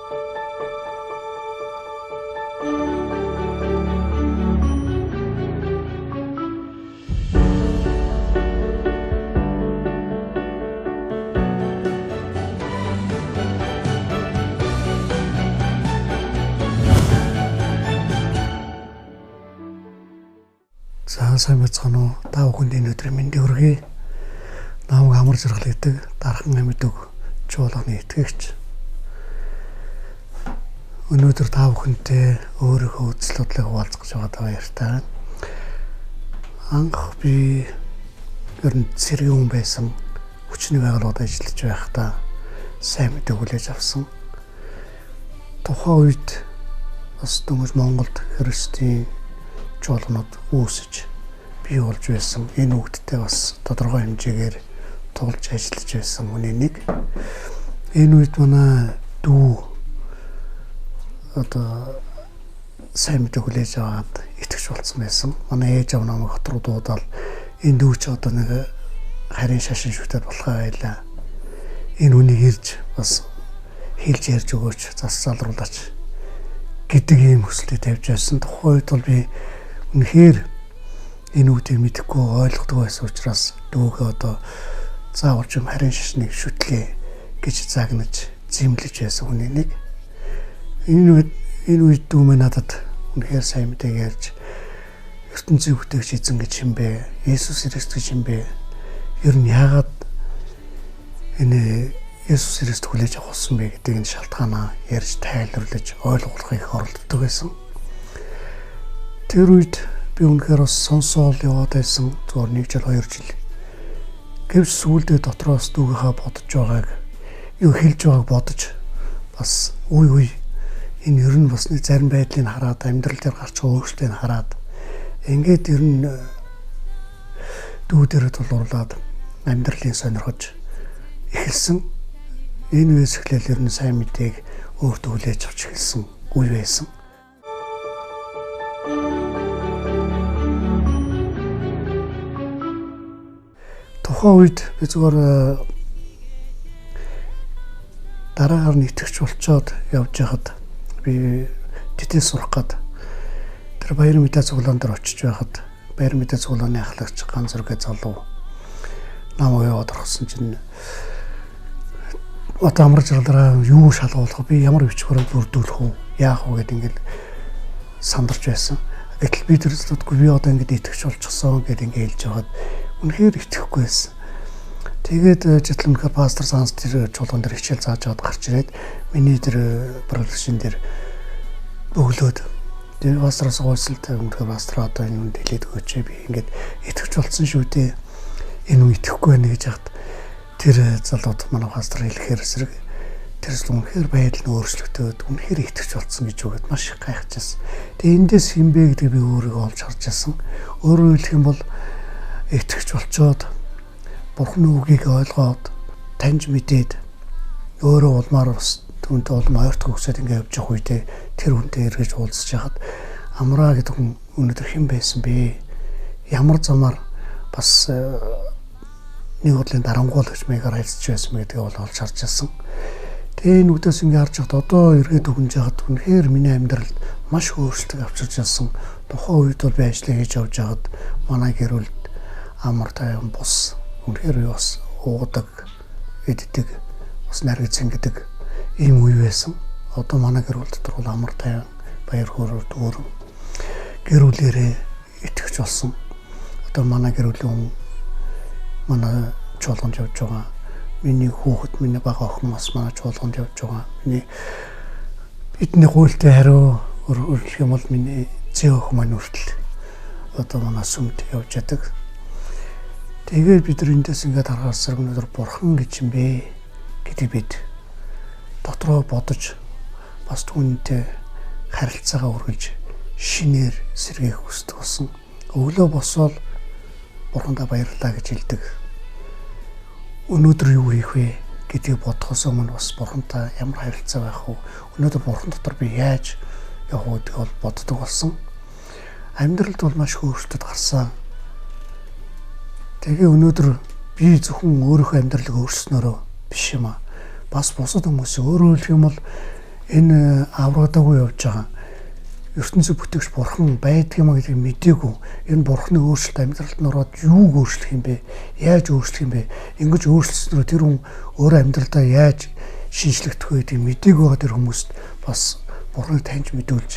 Сайн байцгаана уу? Та бүхэнд энэ өдрийн мэндийг хүргэе. Намайг амар жаргал гэдэг Дархан амьд чуулганы итгэгч. Өнөөдөр та бүхэнтэй өөрийнхөө үзэл бодлыг хуваалцах гэж байгаа баяртай байна. Анх би ер нь цэргийн хүн байсан. Хүчний байгууллагад ажиллаж байхдаа сайн мэдээ хүлээж авсан. Тухайн үед бас дөнгөж Монголд христийн чуулганууд үүсэж бий болж байсан. Энэ үгттэй бас тодорхой хэмжээгээр тулж ажиллаж байсан хүний нэг. Энэ үед манай дүү сайн мэдээ хүлээж аваад итгэж болсон байсан. Манай ээж аав намайг хот руу дуудаад энэ дүү ч одоо нэг харин шашин шүтээд болохоо байлаа. Энэ үнийг ирж бас хэлж ярьж өгөөч, зас залруулаач гэдэг ийм хүсэлтийг тавьж байсан. Тухайн үед бол би үнэхээр энэ үгтийг мэдэхгүй ойлгодог байсан учраас дүүгээ одоо заавалж юм харин шашныг шүтлээ гэж загнаж зэмлэж байсан хүний нэг. Энэ үед дүү минь надад үнэхээр сайн мэдээг ярьж ертөнцийн бүтээгч эзэн гэж юм бэ? Есүс Христ гэж юм бэ? Ер нь яагаад энэ Есүс Христ хүлээж авах болсон бэ гэдэг энэ шалтгаанаа ярьж тайлбарлаж ойлгуулахыг оролддог байсан. Тэр үед би үнэхээр бас сонсоол яваад байсан. Зүгээр 1 жил 2 жил. Гэвч сүүлдээ дотроос дүүгийнхаа бодож байгааг юу хэлж байгааг бодож бас үе энэ ер нь бас нэг зарим байдлыг хараад амьдрал дээр гарч байгаа өөрчлөлтийг хараад ингээд ер нь дүүдэрээ тулгуурлаад амьдралыг сонирхож эхэлсэн. Энэ үеэс эхлээл ер нь сайн мэдээг өөртөө хүлээж авч эхэлсэн үе байсан. Тухайн үед би зүгээр дараагаар нь итгэж болцоод явж байхад би тэтэл сурах гээд тэр баяр мэдээ цуглаан дээр очиж байхад баяр мэдээ цуглааны ахлагч ганц зургээ залуу намайг яваад орсон чинь одоо амар жаргалаараа юу шалгуулах би ямар бичвэрээр бүрдүүлэх үү яах вэ гэд ингээд сандарч байсан. Гэтэл би тэр зүйлгүй би одоо ингээд итгэж болчихсон гэд ингээд хэлж байхад үнэхээр итгэхгүй байсан. Тэгээд житлэмхэр пастор Санс тэр чуулган дээр хичээл зааж аваад гарч ирээд миний тэр профессион дээр өглөөд тэр пастороос гойсолтой үнэхээр пастор одоо энэ үнд хэлээд өгөөч би ингээд итгэж болсон шүү дээ. Энэ үе итгэхгүй байна гэж хахад тэр залууд манай пастор хэлэхээр эсрэг тэр зүйл үнэхээр байдал нь өөрчлөгдөөд үнэхээр итгэж болсон гэж үгээд маш их гайхажсэн. Тэгээд эндээс хин бэ гэдэг би өөрийгөө олж харж байсан. Өөрөөр хэлэх юм бол итгэж болчоод Бурхны үгийг ойлгоод таньж мэдээд өөрөө улмаар бас түүнтэй улам ойрт хөгсөд ингээд явж явах үедээ тэр хүнтэй эргэж уулзж яхад амраа гэдэг хүн өнөөдөр хэн байсан бэ? Ямар замаар бас нэг бодлын дарангуул гэж маягаар хэлж байсан гэдгийг бол олж харж байсан. Тэгээ энэ үдээс ингээд харж хад одоо эргээд өгнж яхад үнэхээр миний амьдралд маш өөрчлөлт авчирч байсан. Тухайн үед бол би ажлаа хийж явж байхад манай гэр бүл амар тайван бус үнэхээр бас уудаг, иддэг, бас наргиц ингэдэг ийм үе байсан. Одоо манай гэр бүл дотор бол амар тайван баяр хөөрөөр дүүрэн гэр бүлээрээ итгэж болсон. Одоо манай гэр бүлийн манай чуулганд явж байгаа. Миний хүүхэд, миний бага охин бас манай чуулганд явж байгаа. Миний бидний гуйлтай хариу өргөх юм бол миний зээ охин маань хүртэл одоо манай сүмд явж яадаг. Тэгээд бид эндээс ингээд харахаас өнөөдөр бурхан гэж юм бэ гэдэг бид дотроо бодож бас түүнтэй харилцаагаа үргэлж шинээр сэргээх хүсдэг болсон. Өглөө босоод бурхандаа баярлалаа гэж хэлдэг. Өнөөдөр юу хийх вэ гэдгийг бодохоос өмнө бас бурхантай ямар харилцаа байх вэ? Өнөөдөр бурхан дотор би яаж явах вэ гэдгийг бол боддог болсон. Амьдралд бол маш өөрчлөлт гарсан. Тэгээ өнөөдөр би зөвхөн өөрийнхөө амьдралыг өөрчлснөөрөө биш юм аа. Бас бусад хүмүүсийн өөрөөр хэлэх юм бол энэ аврагдаагүй явж байгаа ертөнцийн бүтээгч бурхан байдаг юм гэдгийг мэдээгүй энэ бурханы өөрчлөлт амьдралд нь ороод юуг өөрчлөх юм бэ? Яаж өөрчлөх юм бэ? Ингэж өөрчлөснөөр тэр хүн өөрөө амьдралдаа яаж шинжлэхдэх вэ гэдгийг мэдээгүй байгаа тэр хүмүүст бас бурханыг таньж мэдүүлж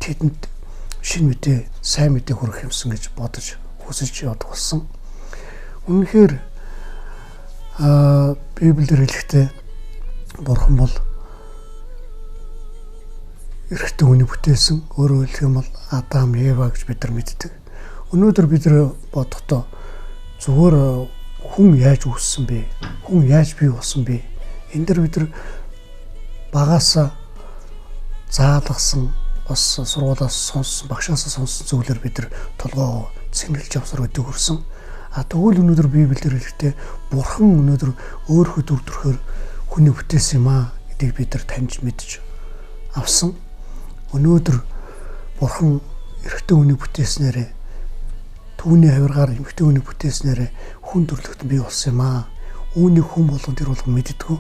тэдэнд шинэ мэдээ, сайн мэдээ хүргэх юмсан гэж бодож хүсэж явдаг болсон. Үнэхээр Библиэр хэлэхдээ бурхан бол эрэгтэй хүний бүтээсэн. Өөрөөр хэлэх юм бол Адам, Ева гэж бид нар мэддэг. Өнөөдөр бид нар бодохдоо зүгээр хүн яаж үүссэн бэ? Хүн яаж бий болсон бэ? Энэ дэр бид нар багаасаа заалгасан, бас сургуулиас сонссон, багшаасаа сонссон зүйлээр бид нар толгоо цэнгэлж явсаар өдөг хүрсэн. Тэгвэл өнөөдөр Библиэр хэлэхдээ бурхан өнөөдөр өөрийнхөө дүр төрхөөр хүний бүтээсэн юм аа гэдгийг бид нар таньж мэдж авсан. Өнөөдөр бурхан эрэгтэй хүний бүтээснээрээ түүний хавиргаар эмэгтэй хүний бүтээснээрээ хүн төрлөختөн бий болсон юм аа. Үүнийг хүн болгон тэр болгон мэддэггүй.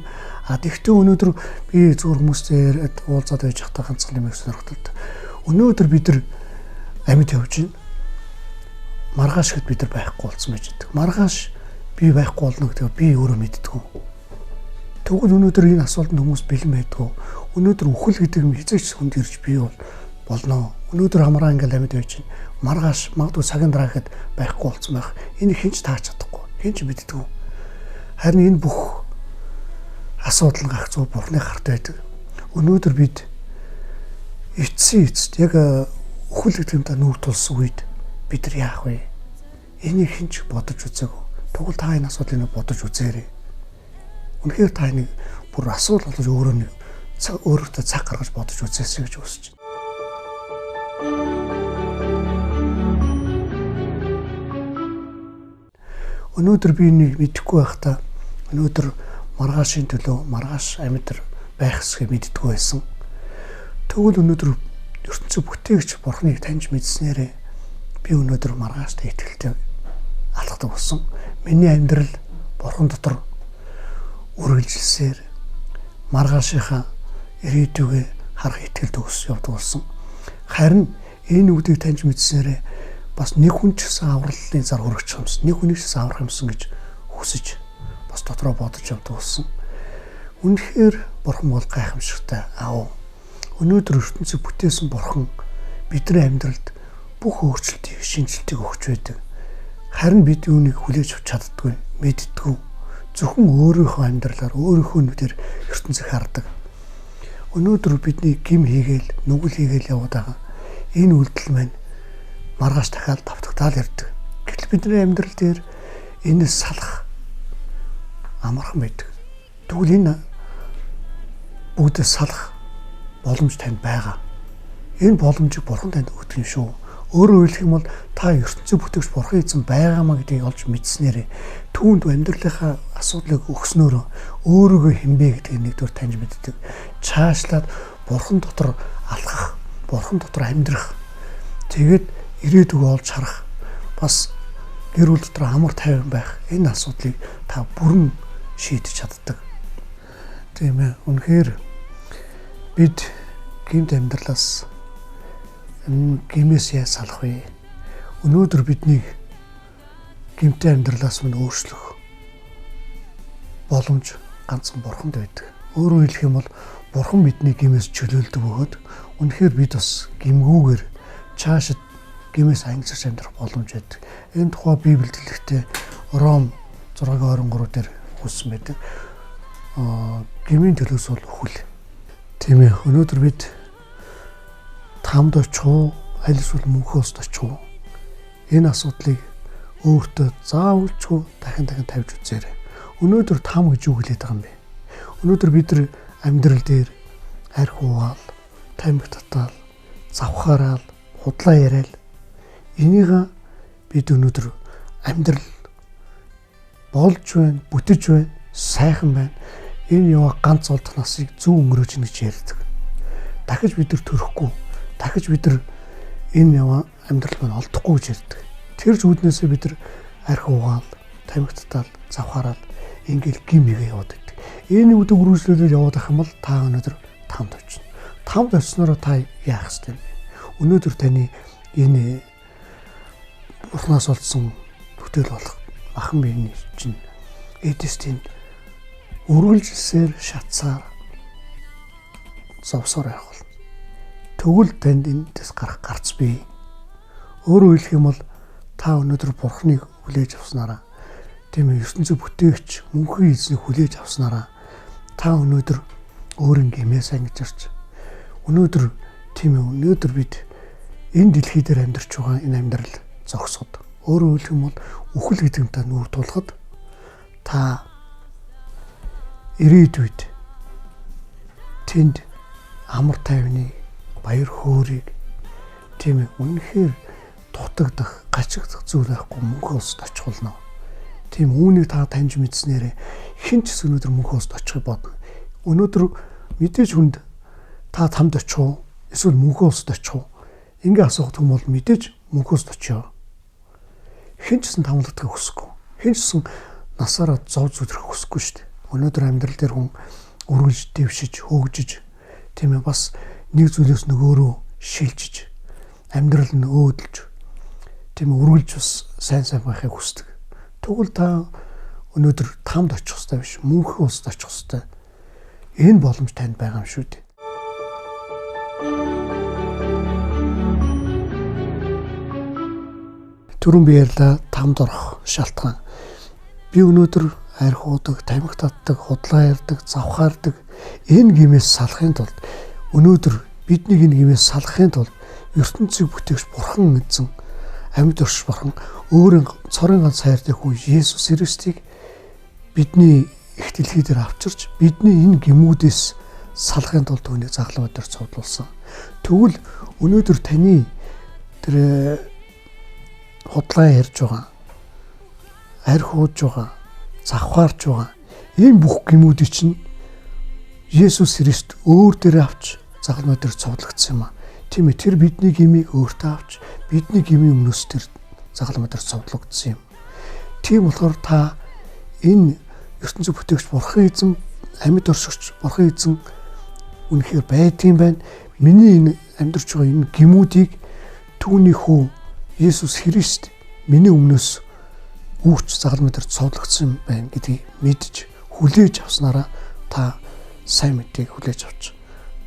Тэгтээ өнөөдөр би зүгээр хүмүүстэй уулзаад байж байхдаа ганцхан юм сонирхолтой. Өнөөдөр бид нар амьд явж байна. Маргааш хэд бид нар байхгүй болсон байж байгаа. Маргааш би байхгүй болно гэдгийг би өөрөө мэддэггүй. Тэгвэл өнөөдөр энэ асуултанд хүмүүс бэлэн байдгүй. Өнөөдөр үхэл гэдэг юм хязгаарч хүнд ирж бий болно. Өнөөдөр хамраа ингээл амьд байж байна. Маргааш магадгүй цагийн дараа хэд байхгүй болсон байх. Энийг хинч тааж чадахгүй. Хинч мэддэггүй. Харин энэ бүх асуудал нь гагцуу бурхны гарт байдаг. Өнөөдөр бид эцсийн эцэст яг үхэл гэдэг юмдаа нүүр тулсан үед бид нар яах вэ? Энийг хинч бодож үзээгүй. Тэгвэл та энэ асуудлыг бодож үзээрэй. Үнэхээр та энийг бүр асуудал болж өөрөөдөө цаг гаргаж бодож үзээсэй гэж хүсэж байна. Өнөөдөр би энийг мэдэхгүй байхдаа өнөөдөр маргаашийн төлөө маргааш амьд байх хэсгийг мэддэггүй байсан. Тэгвэл өнөөдөр ертөнцийн бүтээгч бурхныг таньж мэдснээрээ би өнөөдөр маргааштай итгэлтэй алхдаг болсон. Миний амьдрал бурхан дотор үргэлжилсээр маргаашийнхаа ирээдүгээ харах итгэлд өс явдаг болсон. Харин энэ үгдийг таньж мэдснээрээ бас нэг хүн ч гэсэн авралын зар өргөж юмсан. Нэг хүнийг ч аврах юмсан гэж хүсэж бас дотроо бодож явдаг болсон. Үнэхээр бурхан бол гайхамшигтай аав. Өнөөдөр ертөнцийг бүтээсэн бурхан бидний амьдралд бүх өөрчлөлтийг, шинжилтийг өгч байдаг. Харин бид үүнийг хүлээж авч чаддаггүй, мэддэггүй. Зөвхөн өөрийнхөө амьдралаар, өөрийнхөө нүдээр ертөнцийг хардаг. Өнөөдөр бидний гим хийгээл, нүгэл хийгээл яваад байгаа. Энэ үйлдэл маань маргааш дахиад давтагдаал ирдэг. Гэтэл бидний амьдрал дээр энэс салах амархан байдаг. Тэгвэл энэ бүгдээ салах боломж танд байгаа. Энэ боломжийг бурхан танд өгдөг юм шүү. Өөрөөр хэлэх юм бол та ертөнцийн бүтээгч бурхан эзэн байгаамаа гэдгийг олж мэдснээрээ түүнд амьдралынхаа асуудлыг өгснөөр өөрийгөө хинбэ гэдгийг нэгдүгээр таньж мэддэг. Чаашлаад бурхан дотор алхах, бурхан дотор амьдрах, тэгээд ирээдүгөө олж харах, бас гэр бүл дотор амар тайван байх энэ асуудлыг та бүрэн шийдэж чаддаг. Тийм ээ. Үнэхээр бид гинт амьдралаас гимээс яаж салах вэ? Өнөөдөр биднийг гимтэй амьдралаас минь өөрчлөх боломж ганцхан бурханд байдаг. Өөрөөр хэлэх юм бол бурхан бидний гимээс чөлөөлдөг бөгөөд үнэхээр бид бас гимгүүгээр цаашид гимээс ангилж амьдрах боломж байдаг. Энэ тухай Библиэд хэлэхдээ Ром 6:23 дээр хүссэн байдаг. Гмийн төлөөс бол үхэл. Тийм ээ. Өнөөдөр бид тамд очихоо, аль эсвэл мөнхөөс очихоо энэ асуудлыг өөртөө заавалчгүй дахин тавьж үзээрэй. Өнөөдөр там гэж юу хэлээд байгаа юм бэ? Өнөөдөр бид нар амьдрал дээр арх уугаал, тамхи татаал, завхаараал, худлаа яриал энийг бид өнөөдөр амьдрал болж байна, бүтэж байна, сайхан байна. Энэ яваа ганц олдох насыг зөв өнгөрөөж ийн гэж ярьдаг. Дахиж бид нар төрөхгүй, дахиж бид нар энэ яваа амьдрал маань олдохгүй гэж ярьдаг. Тэр зүуднээсээ бид нар арх уугаал, тамхи татаал, завхаараал ингээл гим хийгээ яваад байдаг. Энэ үдэг үргэлжлүүлээд яваад ах юм бол та өнөөдөр тамд очно. Тамд очсноор та яах ёстой вэ? Өнөөдөр таны энэ Бурханаас олдсон бүтээл болох махан биений чинь эдэстийн үргэлжилсээр шатсаар зовсоор явах болно. Тэгвэл танд эндээс гарах гарц бий. Өөрөөр хэлэх юм бол та өнөөдөр Бурханыг хүлээж авснараа, тийм ээ, ертөнцийн бүтээгч мөнхийн эзнийг хүлээж авснараа та өнөөдөр өөрийн гэмээс ангижирч өнөөдөр бид энэ дэлхий дээр амьдарч байгаа энэ амьдрал зогсоход, өөрөөр хэлэх юм бол үхэл гэдэгтэй нүүр тулахад та ирээдүйд тэнд амар тайвны баяр хөөргийг, тийм ээ, үнэхээр дутагдах, гачигдах зүйл байхгүй мөнхөө улсад очих болно. Тийм үүнийг та таньж мэдснээрээ хэн ч өнөөдөр мөнхөө улсад очихыг бодно. Өнөөдөр мэдээж хүнд та тамд очих уу? Эсвэл мөнхөө улсад очих уу? Ингээ асуух юм бол мэдээж мөнхөө улсад очиё. Хэн ч тамлагдахыг хүсэхгүй. Хэн ч насаараа зов зүтрэх хүсэхгүй шүү дээ. Өнөөдөр амьдрал дээр хүн үргэлж дэвшиж, хөгжиж, тийм ээ, бас нэг зүйлээс нөгөөрөө шилжиж, амьдрал нь өөдөлж, тийм ээ, үргэлж бас сайн байхыг хүсдэг. Тэгвэл та өнөөдөр тамд очих хэрэгтэй биш, мөнхөө улсад очих хэрэгтэй. Энэ боломж танд байгаа юм шүү дээ. Түрүүн би ярьлаа тамд орох шалтгаан. Би өнөөдөр арх уудаг, тамхи татдаг, худлаа ярьдаг, завхаардаг энэ гимээс салахын тулд, өнөөдөр бидний энэ гимээс салахын тулд ертөнцийг бүтээгч Бурхан эзэн, амьд орш Бурхан өөрийн цорын ганц хайртай хүн Есүс Христийг бидний их дэлхий дээр авчирч бидний энэ гимүүдээс салахын тулд түүнийг загалмай дээр цовдлуулсан. Тэгвэл өнөөдөр таны тэр худлаа ярьж байгаа, арх ууж байгаа, завхаарж байгаа энэ бүх гимүүдийг чинь Есүс Христ өөр дээр авч загалмай дээр цовдлогдсон юм а. Тийм ээ, тэр бидний гимийг өөртөө авч бидний гмийн өмнөөс тэр загалмай дээр цовдлогдсон юм. Тийм болохоор та энэ ертөнцийн бүтээгч Бурхан эзэн, амьд оршигч Бурхан эзэн үнэхээр байдгийн байна. Миний энэ амьдарч байгаа энэ гимүүдийг түүний хүү Есүс Христ миний өмнөөс үүрч загалмай дээр цовдлогдсон байна гэдгийг мэдж хүлээж авснараа та сайн мэдээг хүлээж авч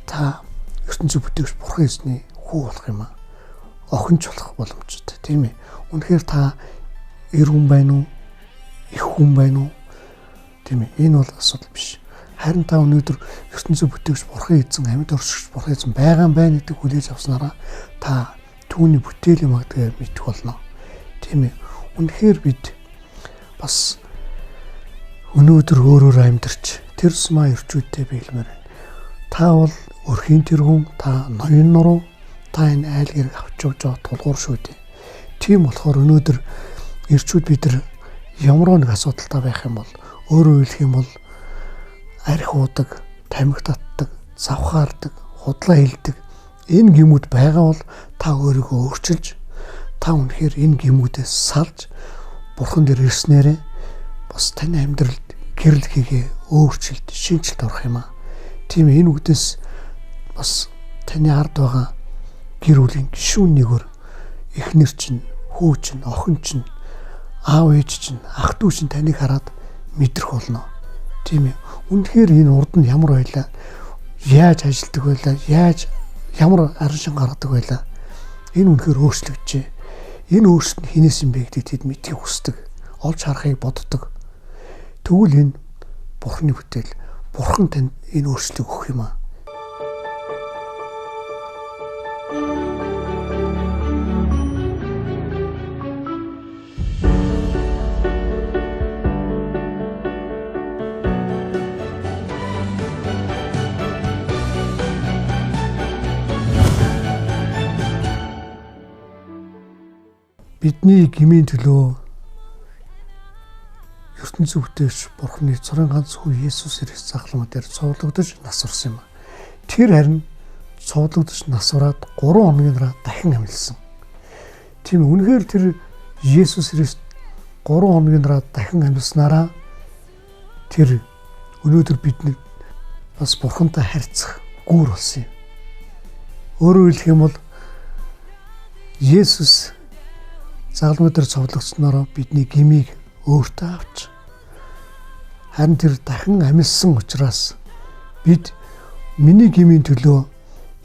та ертөнцийн бүтээгч Бурхан эзний хүү болох юм а. Охинч болох боломжтой, тийм ээ. Үнэхээр та эр хүн байна уу? Их хүн байна уу? Тийм ээ. Энэ бол асуудал биш. Харин та өнөөдөр ертөнцийн бүтээгч Бурхан эзэн, амьд оршигч Бурхан эзэн байгаа юм байна гэдэг хүлээж авснараа та түүний бүтээлийн магадгаар мэдэх болно. Тийм ээ. Үнэхээр бид бас өнөөдөр өөрөөр амьдарч тэр сумаа ирчүүдтэй биелмээр байна. Та бол өрхийн тэргүүн, та ноён нуруу, та энэ айл гэрэг авч явж байгаа тулгуур шүү дээ. Тийм болохоор өнөөдөр ирчүүд бид нар ямар нэг асуудалтай байх юм бол, өөрөөр хэлэх юм бол арх уудаг, тамхи татдаг, завхаардаг, худлаа хэлдэг энэ гимүүд байгаа бол та өөрийгөө өөрчилж, та үнэхээр энэ гимүүдээс салж Бурхан дээр ирснээрээ бас таны амьдралд гэрэл хийгээ өөрчилд, шинжилт орох юм аа. Тийм энэ үгдээс бас таны ард байгаа гэр бүлийн гишүүн нэгөр эхнэр чинь, хүү чинь, охин чинь, аав ээж чинь, ах дүү чинь таныг хараад мэдрэх болно. Тийм ээ. Үнэхээр энэ урд нь ямар байлаа, яаж ажилдаг байлаа, ямар арын шин гаргадаг байлаа. Энэ үнэхээр өөрчлөгдөжээ. Энэ өөрчлөлт нь хинээс юм бэ гэдгийг тэд мэдхийг хүсдэг, олж харахыг боддог. Тэгвэл энэ Бурханы бүтээл, Бурхан танд энэ өөрчлөлтийг өгөх юм аа. Бидний гмийн төлөө ертөнцийн бүтээгч Бурханы цорын ганц хүү Есүс Христ загалмай дээр цовдлогдож насварсан юм. Тэр харин цовдлогдож насвараад 3 хоногийн дараа дахин амьлсан. Тийм үнэхээр тэр Есүс Христ 3 хоногийн дараа дахин амьлснараа тэр өнөөдөр бидний бас Бурхантай харьцах гүүр болсон юм. Өөрөөр хэлэх юм бол Есүс загалмай дээр цовдлогдсноор бидний гмийг өөртөө авч харин тэр дахин амьдсан учраас бид миний гмийн төлөө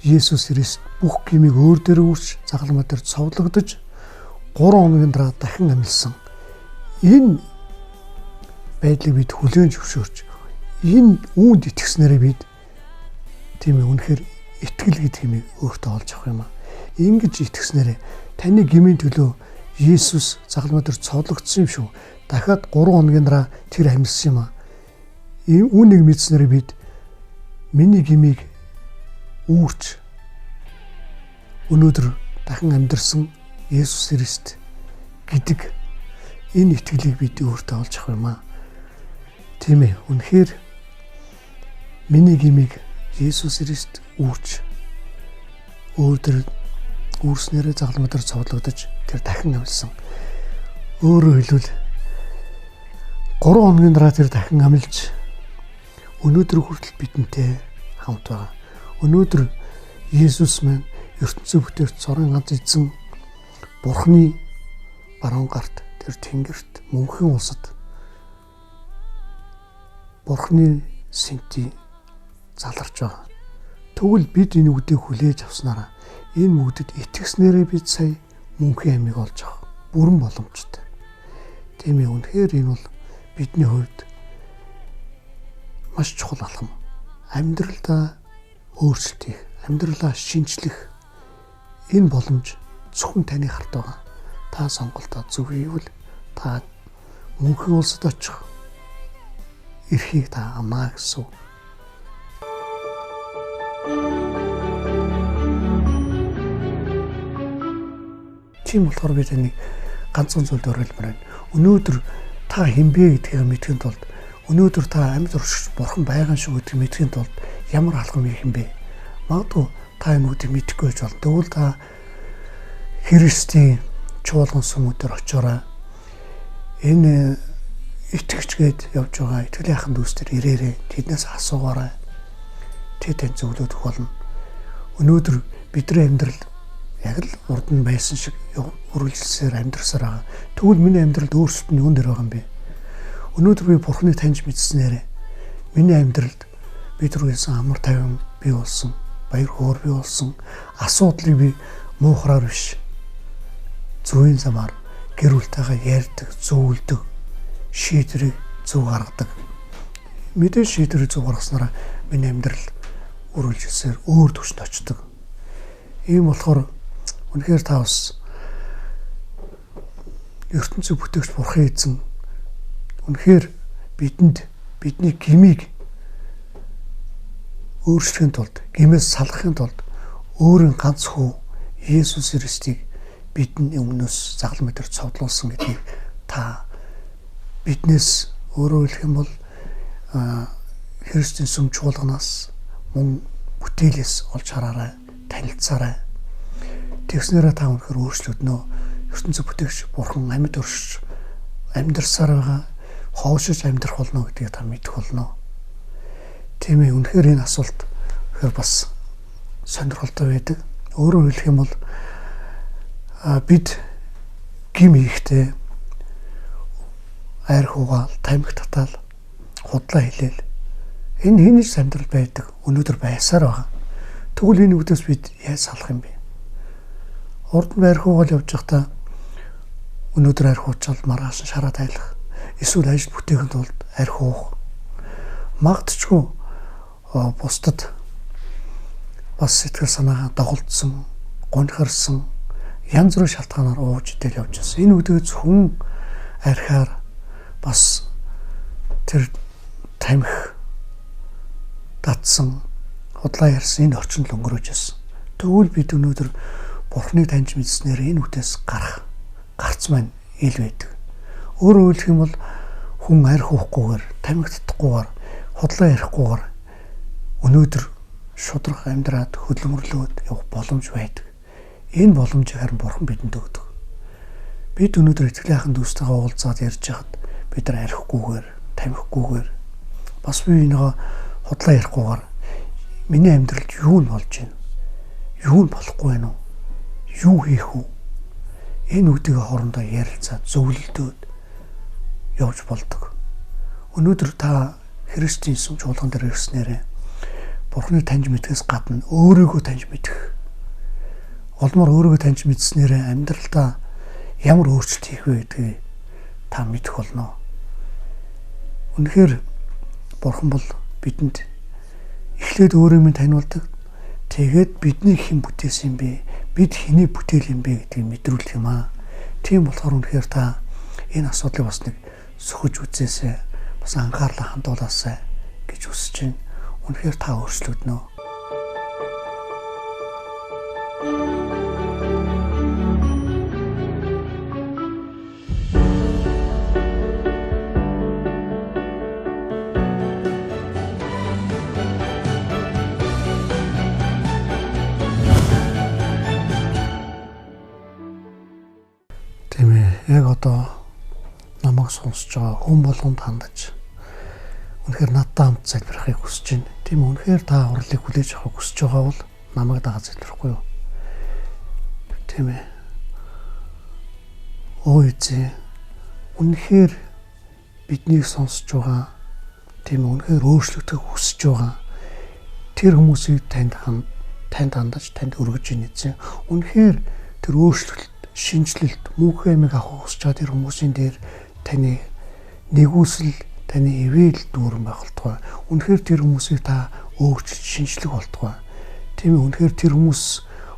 Есүс Христ бүх гмийг өөр дээр үүрч загалмай дээр цовдлогдож 3 хоногийн дараа дахин амьдсан. Энэ байдлыг бид хүлээн зөвшөөрч энэ үүнд итгэснээрээ бид тийм ээ үнэхээр итгэл гэдэг юмыг өөртөө олж авах юм аа. Ингэж итгэснээрээ таны гмийн төлөө Есүс загалмай дээр цовдлогдсон юм шүү. Дахиад 3 хоногийн дараа тэр амьдсан юм аа. Үүнийг мэдснээр бид миний гмийг үүрч өнөөдөр дахин амьдсан Есүс Христ гэдэг энэ итгэлийг бид өөртөө олж авах юм аа. Тийм ээ, үнэхээр миний гмийг Есүс Христ үүрч өөрдөр үүрснээрээ загалмай дээр цовдлогдож тэр дахин амьдсан. Өөрөөр хэлбэл 3 хоногийн дараа тэр дахин амьлж өнөөдөр хүртэл бидэнтэй хамт байгаа. Өнөөдөр Есүс маань ертөнцийн бүтээгч цорын ганц эзэн Бурхны баруун гарт тэр тэнгэрт мөнхийн улсад Бурхны сэнти заларч байгаа. Тэгвэл бид энэ үгдийг хүлээж авснараа энэ бүгдэд итгэснээрээ бид сая мөнхийн амийг олж авах бүрэн боломжтой. Тийм ээ, үнэхээр энэ бол бидний хувьд маш чухал алхам. Амьдралдаа өөрчлөлт хийх, амьдралаа шинжлэх энэ боломж зөвхөн таны хард байгаа. Та сонголтоо зөв хийвэл та мөнхийн улсад очих эрхийг та амнаа гэсэн. Тийм болохоор би таны ганцхан зүйлд уриалмаар байна. Өнөөдөр та хинбэ гэдгийг мэдхийн тулд, өнөөдөр та амьд уршигч Бурхан байгаа шүү гэдгийг мэдхийн тулд ямар алхам хийх юм бэ? Магадгүй та энэ үгдийг мэдэхгүй байж болно. Тэгвэл та Христийн чуулган сүмүүдээр очиорой. Энэ итгэжгээд явж байгаа итгэлийн ахын дүүстэр ирээрээ тэднээс асуугаарай. Тэд тань зөвлөд өгөх болно. Өнөөдөр бидний амьдрал яг л урд нь байсан шиг үргэлжлсээр амьдрсаар байгаа. Тэгвэл миний амьдралд өөрчлөлт нь юунд дэр байгаа юм бэ? Өнөөдөр би Бурхныг таньж мэдснээрээ миний амьдралд бид рүүсэн амар тайван бий болсон, баяр хөөр бий болсон, асуудлыг би муухраар биш зөвийн замаар гэр бүлтэйгээ ярьдаг, зөвлөдөг, шийдвэрийг зөв гаргадаг. Мэдээж шийдвэрийг зөв гаргаснараа миний амьдрал үргэлжлсээр өөр түвшинд очдог. Ийм болохоор үнэхээр та бас ертөнцийг бүтээгч Бурхан эзэн үнэхээр бидэнд бидний гмийг өөрчлөхийн тулд, гмээс салгахын тулд өөрийн ганц хүү Есүс Христийг бидний өмнөөс загалмай дээр цовдлуулсан гэдгийг та биднээс өөрөөр хэлэх юм бол Христийн сүм чуулганаас мөн бүтээлээс олж хараарай, танилцаарай. Тэгснээрээ та өнөхөр өөрчлөгднө. ертөнцийн бүтээгч Бурхан амьд өршиж амьдарсаар байгаа, хоошиж амьдрах болно гэдгийг та мэдэх болно. Тийм ээ, үнэхээр энэ асуулт тэгэхээр бас сонирхолтой байдаг. Өөрөөр хэлэх юм бол бид гим хийхдээ айр хуугаал, тамхи татаал, худлаа хэлээл энэ хинэж амьдрал байдаг, өнөөдөр байсаар байгаа. Тэгвэл энэ үгдээс бид яаж салах юм бэ? Урд нь айр хуугаал явж байхдаа өнөөдөр айр хуучаал маргааш шараа тайлах, эсвэл ажил бүтээхэд тулд айр хуух. Магдчгүй бусдад бас сэтгэл санаагаа доголдсон, гонхорсон, янз бүрийн шалтгаанаар ууж идэл явж байсан. Энэ үдгээ зөвхөн архиар бас тэр тамхи татсан, худлаа ярьсан энэ орчинд л өнгөрөөж байсан. Тэгвэл бид өнөөдөр Бурхныг таньж мэдснээр энэ үдээс гарц маань ил байдаг. Өөрөөр хэлэх юм бол хүн арх уухгүйгээр, тамхи татахгүйгээр, худлаа ярихгүйгээр өнөөдөр шудрах амьдраад хөдөлмөрлөөд явах боломж байдаг. Энэ боломжийг харин Бурхан бидэнд өгдөг. Бид өнөөдөр итгэлийн ахын дүүстэйгээ уулзаад ярьж байхад бид нар архихгүйгээр, тамхиггүйгээр бас би энэгээ худлаа ярихгүйгээр миний амьдралд юу нь болж байна? юу нь болохгүй байна уу? Юу хийх үү? Энэ үгдийн хоорондоо ярилцаад зөвлөлдөөд явж болдог. Өнөөдөр та Христийн чуулган дээр ирснээрээ Бурхныг таньж мэдхээс гадна өөрийгөө таньж мэдэх. Олмор өөрийгөө таньж мэдснээрээ амьдралдаа ямар өөрчлөлт хийх вэ гэдгийг та мэдэх болно. Үнэхээр Бурхан бол бидэнд эхлээд өөрийг минь таниулдаг. Тэгээд бидний хэн бүтээсэн юм бэ? Бид хэний бүтээл юм бэ гэдгийг мэдрүүлэх юм аа. Тийм болохоор үнэхээр та энэ асуудлыг бас нэг сөхөж үзээсэй, бас анхаарлаа хандуулаасай гэж хүсэж байна. Үнэхээр та өөрчлөгднө. Яг одоо намайг сонсож байгаа хүн болгонд хандаж үнэхээр надтай хамт залбирахыг хүсэж байна. Тийм үнэхээр та хурлыг хүлээж авахыг хүсэж байгаа бол намайг дагаад залбирахгүй юу? Тийм ээ. Өө эзэн, үнэхээр биднийг сонсож байгаа. Тийм үнэхээр өөрчлөгдөхийг хүсэж байгаа. Тэр хүмүүсийг танд хандаж танд өргөж ийн эзэн. Үнэхээр тэр өөрчлөлт, шинжлэлт, мөнхөн амийг авах хүсэж байгаа тэр хүмүүсийн дээр таны нэгүсэл, таны ивэл дүүрэн байх болтугай. Үнэхээр тэр хүмүүсийг та өөрчилж шинжлэх болтугай. Тийм ээ, үнэхээр тэр хүмүүс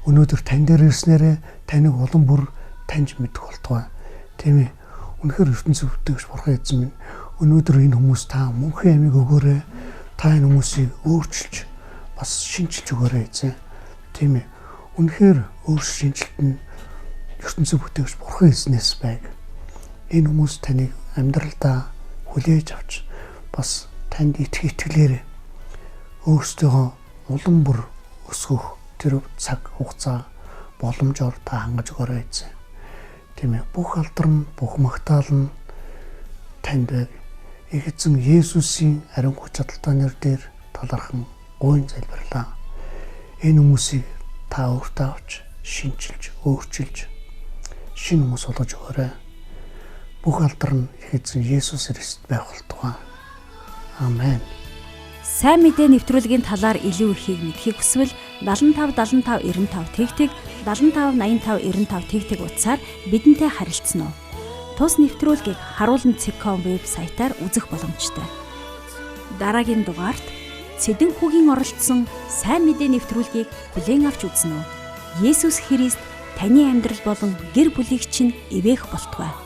өнөөдөр тань дээр ирснээрээ таныг улам бүр таньж мэдэх болтугай. Тийм ээ, үнэхээр ертөнцийн бүтээгч Бурхан эзэн минь, өнөөдөр энэ хүмүүс та мөнхөн амийг өгөөрэй. Та энэ хүмүүсийг өөрчилж бас шинжилж өгөөрэй эзэн. Тийм ээ, үнэхээр өөрчлөлт шинжилт нь ертөнцийн бүтээгч Бурхан эзнээс байг. Энэ хүмүүс таныг амьдралдаа хүлээж авч бас танд итгэлээр өөрсдөө улам бүр өсгөх тэр цаг хугацаа боломжоор та хангаж өгөөрэй эзэн. Тийм ээ, бүх алдар нь, бүх магтаал нь танд байг. Их эзэн Есүсийн ариун хүч чадалтай нэр дээр талархан гойн залбирлаа. Энэ хүмүүсийг та өөртөө авч шинжилж, өөрчилж шинэ хүмүүс болгож өгөөрэй. Бүх алдар нь их эзэн Есүс Христ байх болтугай. Амен. Сайн мэдээ нэвтрүүлгийн талаар илүү ихийг мэдхийг хүсвэл 75 75 95 тэгтэг 75 85 95 тэгтэг утсаар бидэнтэй харилцсан уу? Тус нэвтрүүлгийг harulan.com вебсайтаар үзэх боломжтой. Дараагийн дугаарт Цэдэн хүүгийн оролцсон сайн мэдээ нэвтрүүлгийг бүлээн авч үзнэ үү? Есүс Христ таны амьдрал болон гэр бүлийг чинь эвээх болтугай.